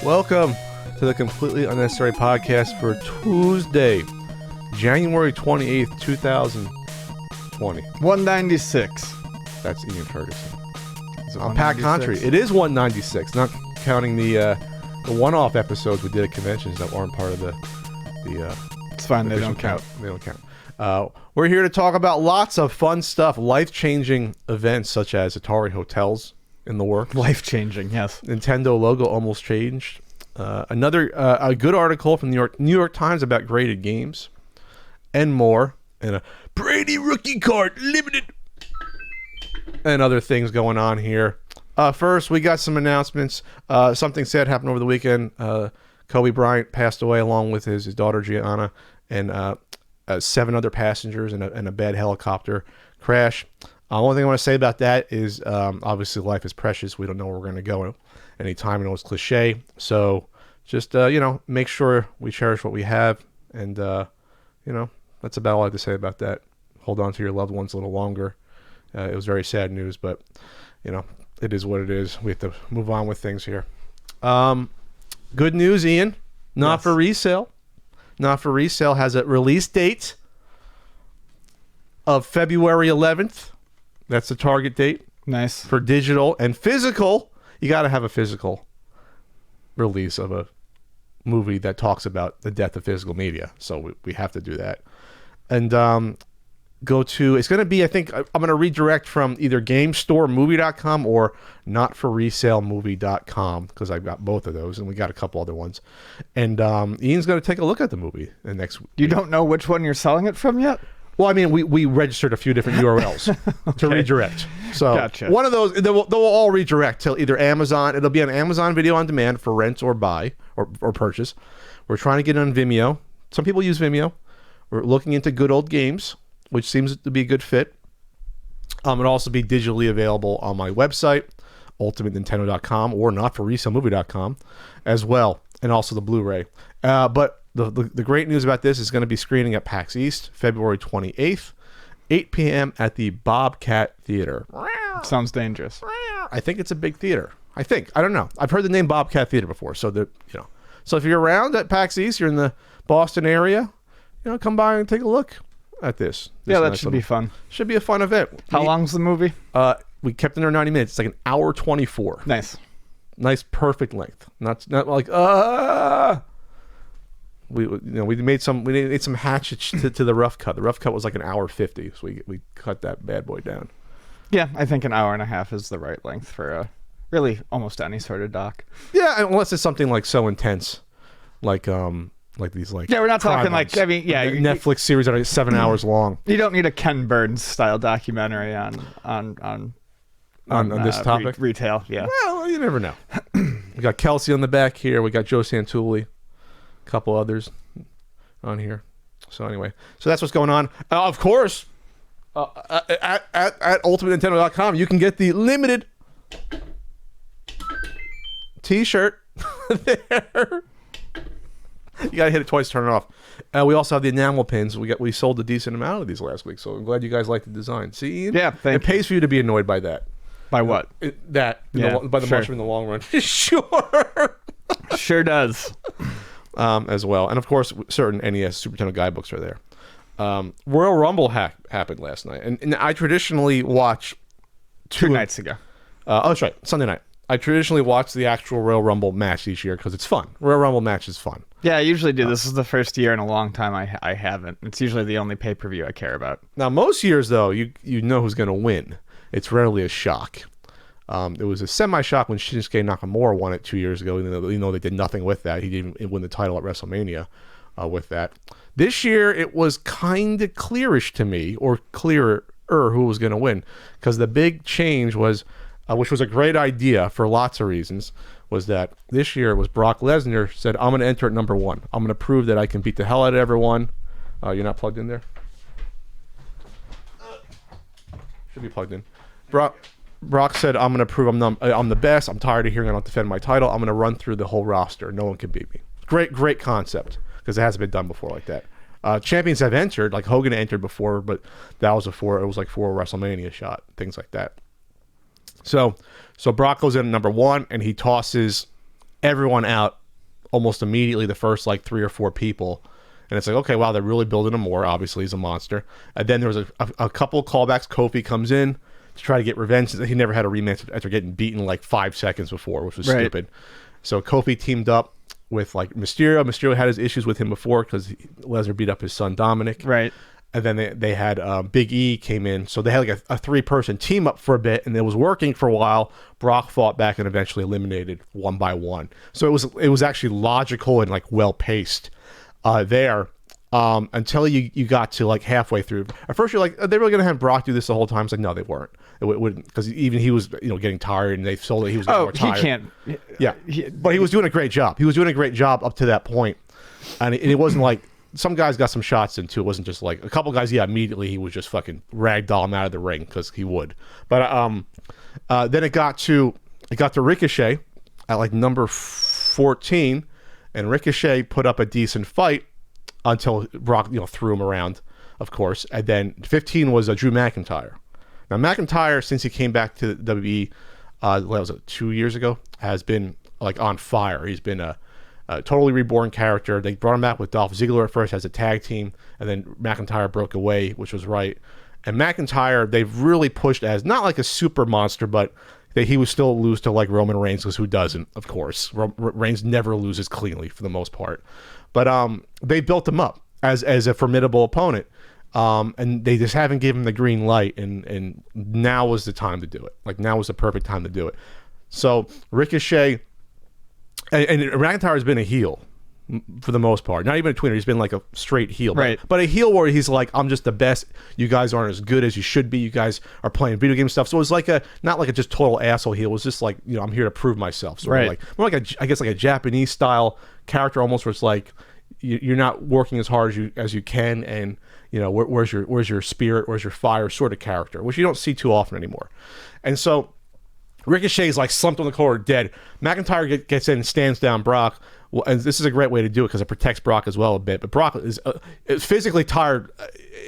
Welcome to the Completely Unnecessary Podcast for Tuesday, January 28th, 2020. 196. That's Ian Ferguson. Is it On Pat 196? Country. It is 196, not counting the one-off episodes we did at conventions that weren't part of the It's fine, they official don't count. They don't count. We're here to talk about lots of fun stuff, life-changing events such as Atari Hotels in the works. Life-changing, yes. Nintendo logo almost changed. Another a good article from New York Times about graded games, and more. And a Brady rookie card limited, and other things going on here. First, we got some announcements. Something sad happened over the weekend. Kobe Bryant passed away along with his daughter Gianna and 7 other passengers in a bad helicopter crash. One thing I want to say about that is obviously life is precious. We don't know where we're going to go anytime. I know it's cliche. So just, make sure we cherish what we have. And, that's about all I have to say about that. Hold on to your loved ones a little longer. It was very sad news, but, it is what it is. We have to move on with things here. Good news, Ian. Not for resale. Not for resale has a release date of February 11th. That's the target date. Nice. For digital and physical. You got to have a physical release of a movie that talks about the death of physical media. So we have to do that. And it's going to be, I think, I'm going to redirect from either GameStoreMovie.com or NotForResaleMovie.com because I've got both of those and we got a couple other ones. And Ian's going to take a look at the movie next week. You don't know which one you're selling it from yet? Well, I mean, we registered a few different URLs to redirect. So Gotcha. One of those, they'll all redirect to either Amazon. It'll be an Amazon Video on Demand for rent or buy or purchase. We're trying to get it on Vimeo. Some people use Vimeo. We're looking into Good Old Games, which seems to be a good fit. It'll also be digitally available on my website, ultimatenintendo.com or notforresalemovie.com as well, and also the Blu-ray. But the great news about this is going to be screening at PAX East, February 28th, 8 p.m. at the Bobcat Theater. Sounds dangerous. I think it's a big theater. I don't know. I've heard the name Bobcat Theater before, so So if you're around at PAX East, you're in the Boston area, come by and take a look at this. Yeah, that nice should be fun. Should be a fun event. How long's the movie? We kept it under 90 minutes. It's like an hour 24. Nice, perfect length. Not like we made some hatchets to the rough cut. The rough cut was like an hour 50, so we cut that bad boy down. Yeah, I think an hour and a half is the right length for really almost any sort of doc. Yeah, unless it's something like so intense, like these yeah, we're not talking ones. like Netflix series that are 7 hours long. You don't need a Ken Burns style documentary on this topic. Retail, yeah. Well, you never know. We got Kelsey on the back here. We got Joe Santulli, a couple others on here. So anyway, that's what's going on. Of course, at ultimatenintendo.com, you can get the limited T-shirt there. You gotta hit it twice to turn it off. We also have the enamel pins. We sold a decent amount of these last week, so I'm glad you guys like the design. See, Ian? Yeah, it pays for you to be annoyed by that. By what? By the mushroom in the long run. Sure. Sure does. As well, and of course, certain NES Super Nintendo guidebooks are there. Royal Rumble happened last night, and I traditionally watch two nights ago. That's right, Sunday night. I traditionally watch the actual Royal Rumble match each year because it's fun. Royal Rumble match is fun. Yeah, I usually do. This is the first year in a long time I haven't. It's usually the only pay-per-view I care about. Now, most years, though, you know who's going to win. It's rarely a shock. It was a semi-shock when Shinsuke Nakamura won it 2 years ago, even though they did nothing with that. He didn't win the title at WrestleMania with that. This year, it was kind of clearish to me, or clearer who was going to win, because the big change was, which was a great idea for lots of reasons, was that this year it was Brock Lesnar said, I'm going to enter at number 1. I'm going to prove that I can beat the hell out of everyone. You're not plugged in there? Should be plugged in. Brock said, I'm going to prove I'm the best. I'm tired of hearing I don't defend my title. I'm going to run through the whole roster. No one can beat me. Great concept, because it hasn't been done before like that. Champions have entered, like Hogan entered before, but that was it was like for a WrestleMania shot, things like that. So Brock goes in at number 1, and he tosses everyone out almost immediately, the first like 3 or 4 people. And it's like, okay, wow, they're really building him more. Obviously, he's a monster. And then there was a couple of callbacks. Kofi comes in to try to get revenge. He never had a rematch after getting beaten like 5 seconds before, which was stupid. So Kofi teamed up with like Mysterio. Mysterio had his issues with him before because Lesnar beat up his son Dominic. Right. And then they had Big E came in. So they had like a 3-person team up for a bit, and it was working for a while. Brock fought back and eventually eliminated one by one. So it was actually logical and like well paced there until you got to like halfway through. At first you're like, are they really gonna have Brock do this the whole time? It's like, no, they weren't. It wouldn't, because even he was getting tired, and they sold it. He was getting more tired. He can't. Yeah, but he was doing a great job. He was doing a great job up to that point, and it wasn't like. Some guys got some shots in too. It wasn't just like a couple guys. Yeah, immediately he was just fucking ragdoll him out of the ring because he would. But then it got to Ricochet at like number 14, and Ricochet put up a decent fight until Brock threw him around, of course. And then 15 was Drew McIntyre. Now McIntyre, since he came back to the WWE, what was it, 2 years ago, has been like on fire. He's been a totally reborn character. They brought him back with Dolph Ziggler at first as a tag team, and then McIntyre broke away, which was right. And McIntyre, they've really pushed as not like a super monster, but he would still lose to like Roman Reigns, because who doesn't? Of course, Reigns never loses cleanly for the most part. But they built him up as a formidable opponent, and they just haven't given him the green light. And now was the time to do it. Like now was the perfect time to do it. So Ricochet. And McIntyre has been a heel for the most part. Not even a tweener. He's been like a straight heel. Right. But a heel where he's like, I'm just the best. You guys aren't as good as you should be. You guys are playing video game stuff. So it was like not like a just total asshole heel. It was just like, I'm here to prove myself. So right. Like more like I guess like a Japanese style character almost, where it's like you're not working as hard as you can, and where's your spirit, where's your fire sort of character, which you don't see too often anymore. And so Ricochet is like slumped on the corner dead. McIntyre gets in and stands down Brock. Well, and this is a great way to do it because it protects Brock as well a bit. But Brock is physically tired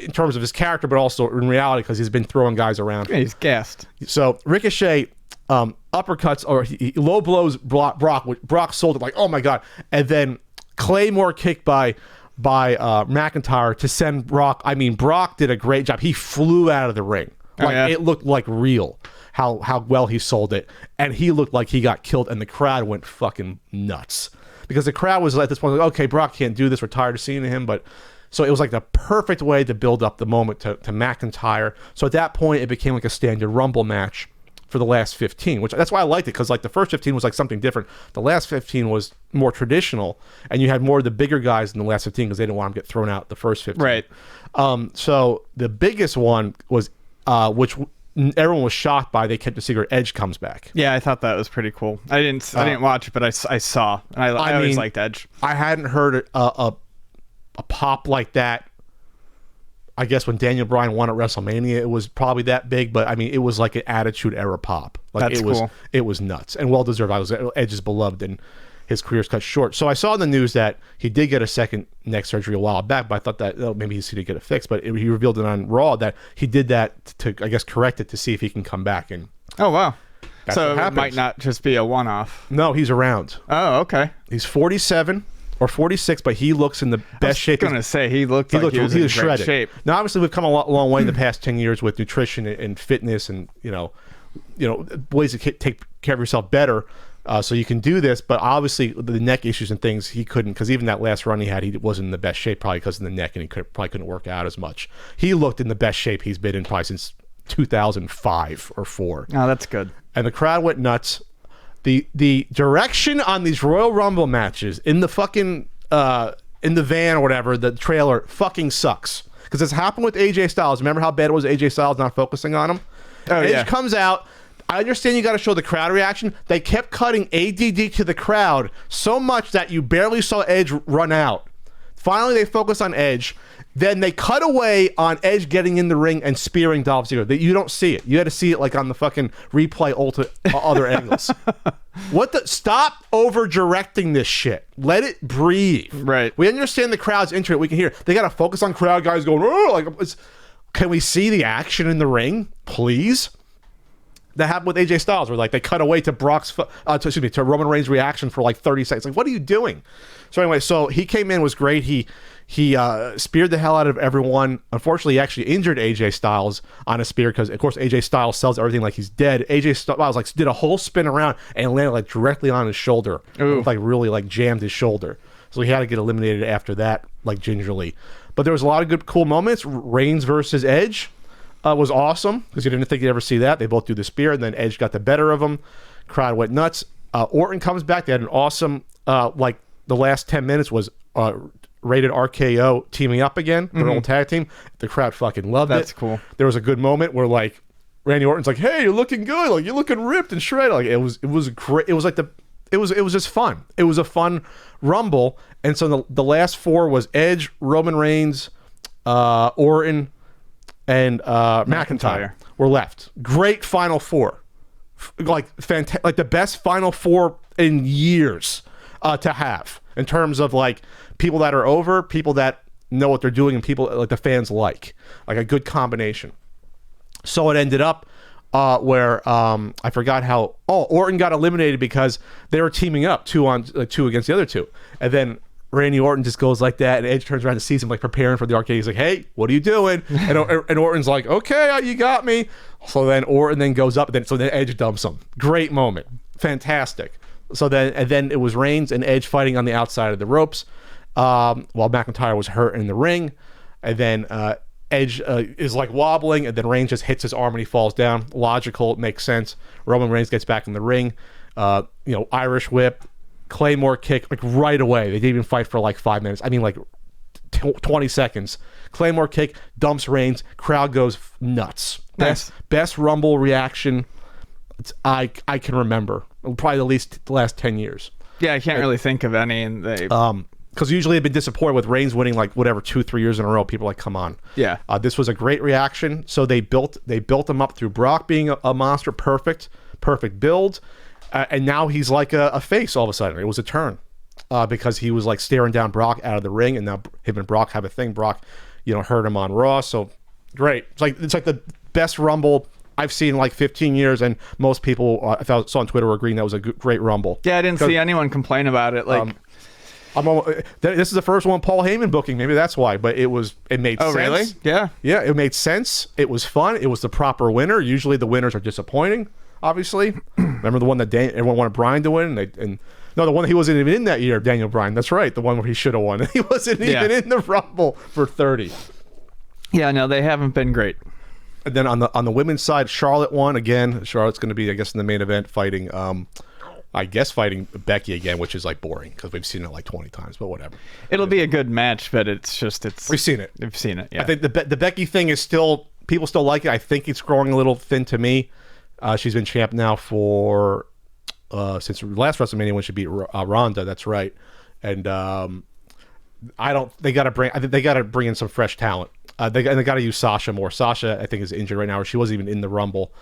in terms of his character, but also in reality because he's been throwing guys around. Yeah, he's gassed. So Ricochet uppercuts or he low blows Brock. Which Brock sold it like, oh my god. And then Claymore kick by McIntyre to send Brock. I mean, Brock did a great job. He flew out of the ring. Like it looked like real. How well he sold it, and he looked like he got killed, and the crowd went fucking nuts because the crowd was at this point like, okay, Brock can't do this, we're tired of seeing him. But so it was like the perfect way to build up the moment to McIntyre. So at that point it became like a standard Rumble match for the last 15, which that's why I liked it, because like the first 15 was like something different. The last 15 was more traditional, and you had more of the bigger guys in the last 15 because they didn't want them to get thrown out the first 15. Right. So the biggest one was which everyone was shocked by. They kept the secret. Edge comes back. Yeah, I thought that was pretty cool. I didn't watch it, but I saw, and I always liked Edge. I hadn't heard a pop like that. I guess when Daniel Bryan won at WrestleMania, it was probably that big, but I mean, it was like an Attitude Era pop. Like That's cool. It was nuts and well deserved. Edge is beloved, and his career's cut short. So I saw in the news that he did get a second neck surgery a while back, but I thought that maybe he's going to get it fixed. But he revealed it on Raw that he did that to, I guess, correct it to see if he can come back. And oh, wow. So it it might not just be a one-off. No, he's around. Oh, okay. He's 47 or 46, but he looks in the best shape. I was going to say, he looked like he was in great shape. Now, obviously, we've come a long way in the past 10 years with nutrition and fitness and, ways to take care of yourself better. So you can do this, but obviously the neck issues and things he couldn't, because even that last run he had, he wasn't in the best shape probably because of the neck, and he probably couldn't work out as much. He looked in the best shape he's been in probably since 2005 or 4. Oh, that's good. And the crowd went nuts. The direction on these Royal Rumble matches in the fucking in the van or whatever, the trailer fucking sucks, because it's happened with AJ Styles. Remember how bad it was AJ Styles not focusing on him? Oh, yeah. Edge comes out. I understand you got to show the crowd reaction. They kept cutting ADD to the crowd so much that you barely saw Edge run out. Finally, they focus on Edge. Then they cut away on Edge getting in the ring and spearing Dolph Ziggler. You don't see it. You had to see it like on the fucking replay other angles. Stop over-directing this shit. Let it breathe. Right. We understand the crowd's into it. We can hear it. They got to focus on crowd guys going, oh, can we see the action in the ring, please? that happened with AJ Styles, where like they cut away to to Roman Reigns' reaction for like 30 seconds. Like, what are you doing? So anyway, so he came in, was great. He speared the hell out of everyone. Unfortunately, he actually injured AJ Styles on a spear because, of course, AJ Styles sells everything like he's dead. AJ Styles like did a whole spin around and landed like directly on his shoulder. Like really like jammed his shoulder. So he had to get eliminated after that, like gingerly. But there was a lot of good, cool moments. Reigns versus Edge was awesome because you didn't think you'd ever see that. They both do the spear, and then Edge got the better of him. Crowd went nuts. Orton comes back. They had an awesome, like the last 10 minutes was Rated RKO teaming up again, their old tag team. The crowd fucking loved it. That's cool. There was a good moment where like Randy Orton's like, "Hey, you're looking good. Like you're looking ripped and shredded." Like it was great. It was like it was just fun. It was a fun Rumble. And so the last four was Edge, Roman Reigns, Orton, and McIntyre were left. Great final four. Like fantastic, like the best final four in years to have in terms of like people that are over, people that know what they're doing, and people like the fans like a good combination. So it ended up where I forgot how. Orton got eliminated because they were teaming up two against the other two, and then Randy Orton just goes like that, and Edge turns around and sees him like preparing for the arcade. He's like, "Hey, what are you doing?" And Orton's like, "Okay, you got me." So then Orton then goes up, and then Edge dumps him. Great moment, fantastic. So then it was Reigns and Edge fighting on the outside of the ropes, while McIntyre was hurt in the ring, and then Edge is like wobbling, and then Reigns just hits his arm and he falls down. Logical, it makes sense. Roman Reigns gets back in the ring, Irish whip, Claymore kick, like right away. They didn't even fight for like 5 minutes. I mean, like 20 seconds. Claymore kick, dumps Reigns, crowd goes nuts. Nice. Best Rumble reaction I can remember. Probably at least the last 10 years. Yeah, I can't really think of any. And they because usually I've been disappointed with Reigns winning like whatever 2-3 years in a row. People are like, come on. Yeah. This was a great reaction. So they built him up through Brock being a monster, perfect build, and now he's like a face all of a sudden. It was a turn because he was like staring down Brock out of the ring, and now him and Brock have a thing. Brock, hurt him on Raw. So great. It's like the best Rumble I've seen in like 15 years, and most people I saw on Twitter were agreeing that was a great Rumble. Yeah, I didn't see anyone complain about it. Like. This is the first one Paul Heyman booking. Maybe that's why, but it made sense. Oh, really? Yeah. Yeah, it made sense. It was fun. It was the proper winner. Usually the winners are disappointing, obviously. Remember the one that everyone wanted Bryan to win? The one that he wasn't even in that year, Daniel Bryan. That's right. The one where he should have won. He wasn't even in the Rumble for 30. Yeah, no, they haven't been great. And then on the women's side, Charlotte won again. Charlotte's going to be, I guess, in the main event fighting Becky again, which is like boring because we've seen it like 20 times, but whatever. It'll be a good match, but it's we've seen it. We've seen it. Yeah. I think the Becky thing is still, people still like it. I think it's growing a little thin to me. She's been champ now for since last WrestleMania when she beat Ronda. That's right. And I think they got to bring in some fresh talent. They got to use Sasha more. Sasha, I think, is injured right now, or she wasn't even in the Rumble.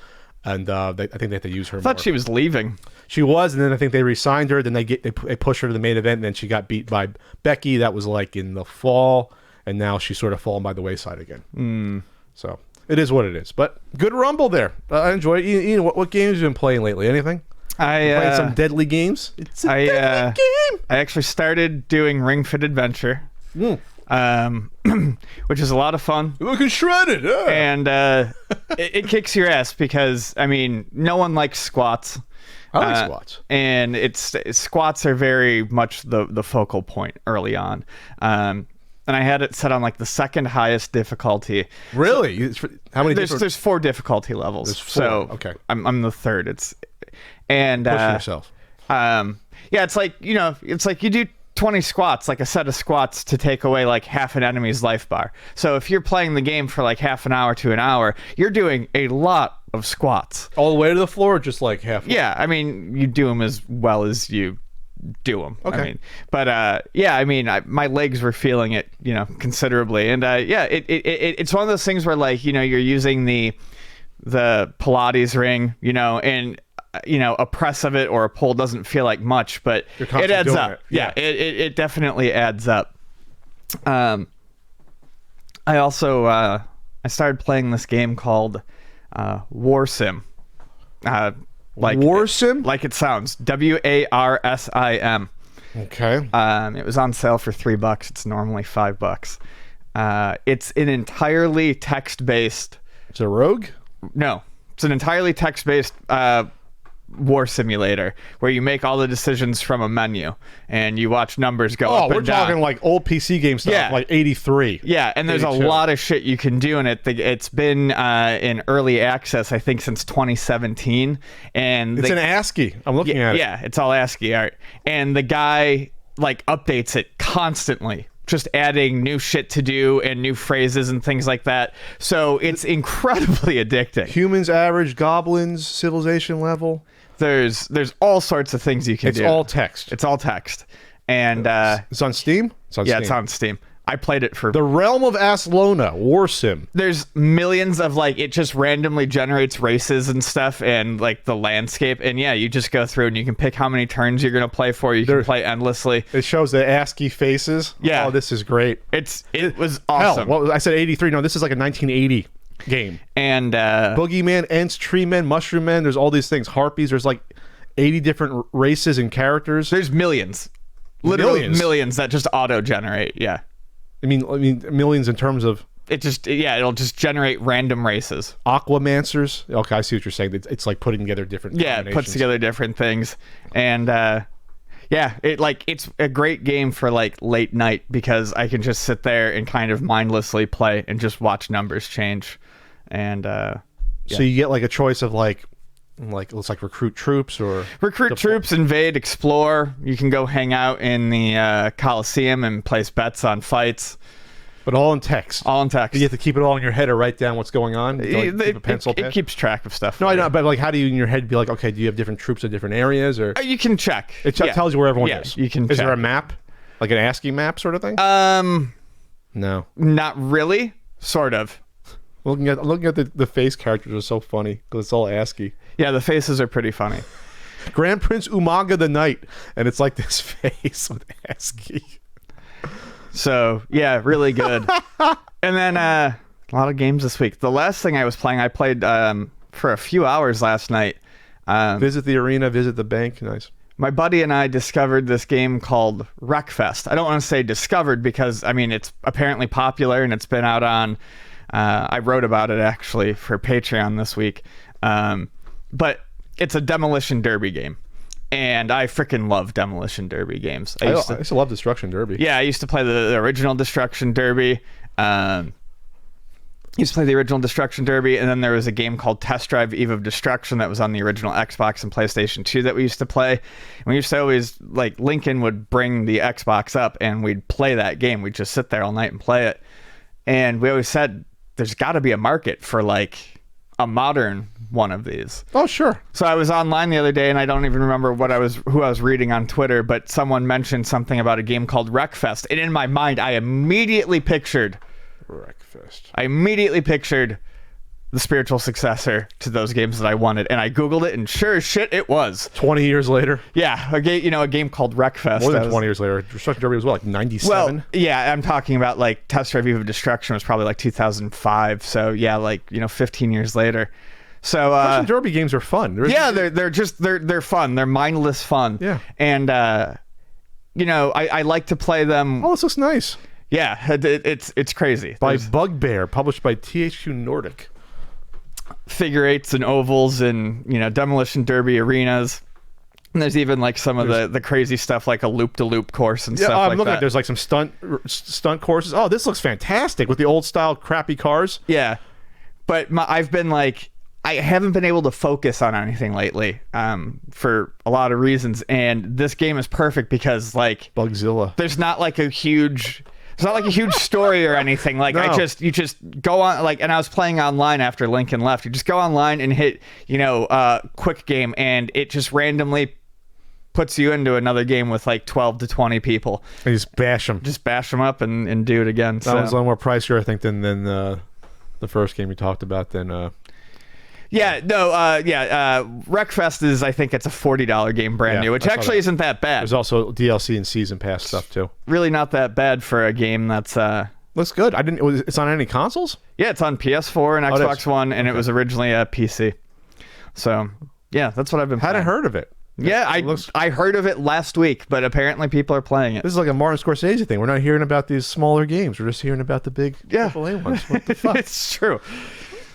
And I think they have to use her more. I thought she was leaving. She was, and then I think they re-signed her. Then they push her to the main event, and then she got beat by Becky. That was like in the fall, and now she's sort of fallen by the wayside again. So it is what it is. But good Rumble there. I enjoy it. Ian, what games have you been playing lately? Anything? Playing some deadly games? It's a deadly game! I actually started doing Ring Fit Adventure. Which is a lot of fun. You're looking shredded, and it kicks your ass because no one likes squats. I like squats, and squats are very much the focal point early on. And I had it set on like the second highest difficulty. Really? How many? There's 4 difficulty levels. There's 4. So okay, I'm the third. Pushing yourself. It's like you do 20 squats, like a set of squats to take away like half an enemy's life bar. So if you're playing the game for like half an hour to an hour, you're doing a lot of squats. All the way to the floor, or just like half? Yeah, you do them as well as you do them. Okay. My legs were feeling it, considerably. And it's one of those things where like, you're using the Pilates ring, and a press of it or a pull doesn't feel like much, but it adds up. It definitely adds up. I also I started playing this game called Warsim, Warsim? Like it sounds. Warsim. Okay. It was on sale for $3. It's normally $5. It's an entirely text-based. It's a rogue? No, it's an entirely text-based war simulator where you make all the decisions from a menu and you watch numbers go up and down. Oh, we're talking like old PC game stuff, Yeah. like 83. Yeah, and there's 82. a lot of shit you can do in it. It's been in early access, I think, since 2017. And It's an ASCII. I'm looking at it. Yeah, it's all ASCII art. And the guy like updates it constantly, just adding new shit to do and new phrases and things like that. So it's incredibly addicting. Humans average, goblins, civilization level. There's all sorts of things you can do. It's all text. It's all text. And It's on Steam? It's on yeah, Steam. it's on Steam. I played it for The Realm of Aslona, Warsim. there's millions of like it just randomly generates races and stuff and like the landscape, and yeah, you just go through and you can pick how many turns you're gonna play for. You can play endlessly. It shows the ASCII faces. Yeah. Oh, this is great. It was Hell, awesome. I said 83. No, this is like a 1980 game. And Boogeyman, Ents, Tree Men, Mushroom Men. There's all these things. Harpies. There's like 80 different races and characters. there's millions. Literally millions that just auto generate. Yeah. I mean, millions in terms of It'll just generate random races. Aquamancers. Okay, I see what you're saying. It's like putting together different. Yeah, it puts together different things. And yeah, it's a great game for like late night because I can just sit there and kind of mindlessly play and just watch numbers change. And So you get like a choice of like looks like recruit troops or troops, invade, explore. You can go hang out in the Coliseum and place bets on fights. but all in text. All in text. You have to keep it all in your head or write down what's going on. Keep a pencil. It keeps track of stuff. No, I know, but like, how do you in your head be like, okay, do you have different troops in different areas, or You can check. it tells you where everyone Yeah, is? you can Is there check. a map, like an ASCII map sort of thing? No. Not really. Sort of. Looking at the face characters are so funny because it's all ASCII. Yeah, the faces are pretty funny. Grand Prince Umaga the Knight, and it's like this face with ASCII. So yeah, really good. And then a lot of games this week. The last thing I was playing, I played for a few hours last night. Visit the arena, visit the bank. Nice. My buddy and I discovered this game called Wreckfest. I don't want to say discovered because, I mean, it's apparently popular and it's been out on... I wrote about it, actually, for Patreon this week. But it's a Demolition Derby game. And I freaking love Demolition Derby games. I used to love Destruction Derby. Yeah, I used to play the original Destruction Derby. Used to play the original Destruction Derby, and then there was a game called Test Drive Eve of Destruction that was on the original Xbox and PlayStation 2 that we used to play. And we used to always, like, Lincoln would bring the Xbox up, and we'd play that game. We'd just sit there all night and play it. And we always said, there's got to be a market for, like, a modern one of these. Oh, sure. So I was online the other day, and I don't even remember who I was reading on Twitter, but someone mentioned something about a game called Wreckfest. And in my mind, I immediately pictured the spiritual successor to those games that I wanted, and I googled it, and sure as shit, it was. 20 years later. Yeah, a game called Wreckfest. More than 20 years later. Destruction Derby was what, like 97? Well, yeah, I'm talking about like Test Drive Eve of Destruction was probably like 2005. So yeah, like 15 years later. So Destruction Derby games are fun. They're fun. They're mindless fun. Yeah. And I like to play them. Oh, this looks nice. Yeah, it's crazy. By There's Bugbear, published by THQ Nordic. figure eights and ovals and Demolition Derby arenas. And there's even like some of the crazy stuff like a loop-to-loop course and stuff like that. I'm looking at there's like some stunt courses. Oh, this looks fantastic with the old style crappy cars. Yeah. But I've been like, I haven't been able to focus on anything lately for a lot of reasons. And this game is perfect because like Bugzilla. There's not like a huge story or anything. Like No. you just go on like, and I was playing online after Lincoln left. You just go online and hit, quick game, and it just randomly puts you into another game with like 12 to 20 people. And just bash them. Just bash them up and do it again. That was a lot more pricier, I think, than the first game we talked about. Wreckfest is, I think it's a $40 game brand new, which actually isn't that bad. There's also DLC and season pass stuff too. Really not that bad for a game that's looks good. It's on any consoles? yeah, it's on PS4 and Xbox One, and it was originally a PC. So Yeah, that's what I've been Hadn't playing. heard of it. Yeah, I heard of it last week, but apparently people are playing it. This is like a Martin Scorsese thing. We're not hearing about these smaller games. We're just hearing about the big Yeah. AAA ones. What the fuck? It's true.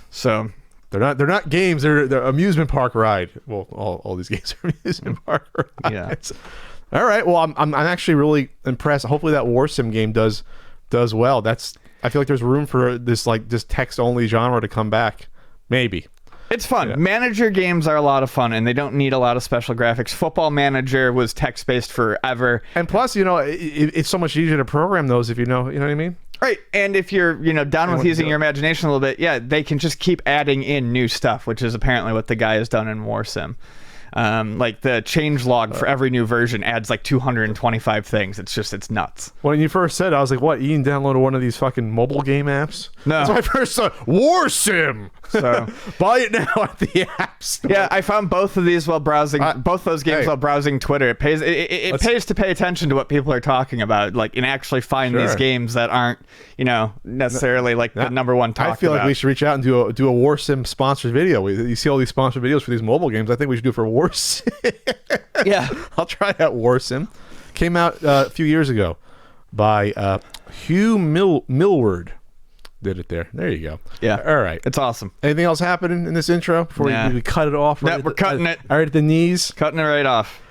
So They're not games. They're amusement park ride. Well, all these games are amusement park rides. Yeah. All right. Well, I'm actually really impressed. Hopefully that Warsim game does well. I feel like there's room for this text only genre to come back. Maybe. it's fun. Yeah. Manager games are a lot of fun, and they don't need a lot of special graphics. Football Manager was text-based forever. And plus, it's so much easier to program those if you know what I mean? Right, and if you're, down with using your imagination a little bit, yeah, they can just keep adding in new stuff, which is apparently what the guy has done in Warsim. Like the change log for every new version adds like 225 things. It's nuts. When you first said it, I was like, what, Ian downloaded one of these fucking mobile game apps? No. That's my first Warsim. So buy it now at the App Store. yeah, I found both of these while browsing both those games hey. while browsing Twitter. It pays it pays to pay attention to what people are talking about, like, and actually find these games that aren't necessarily like the number one talk. I feel like we should reach out and do a Warsim sponsored video. You see all these sponsored videos for these mobile games. I think we should do it for Warsim. Yeah, I'll try out Warsim. Came out a few years ago by Hugh Millward. Did it there. There you go. Yeah. All right. it's awesome. Anything else happening in this intro before Nah. we cut it off? Nah, we're cutting it. All right at the knees. Cutting it right off.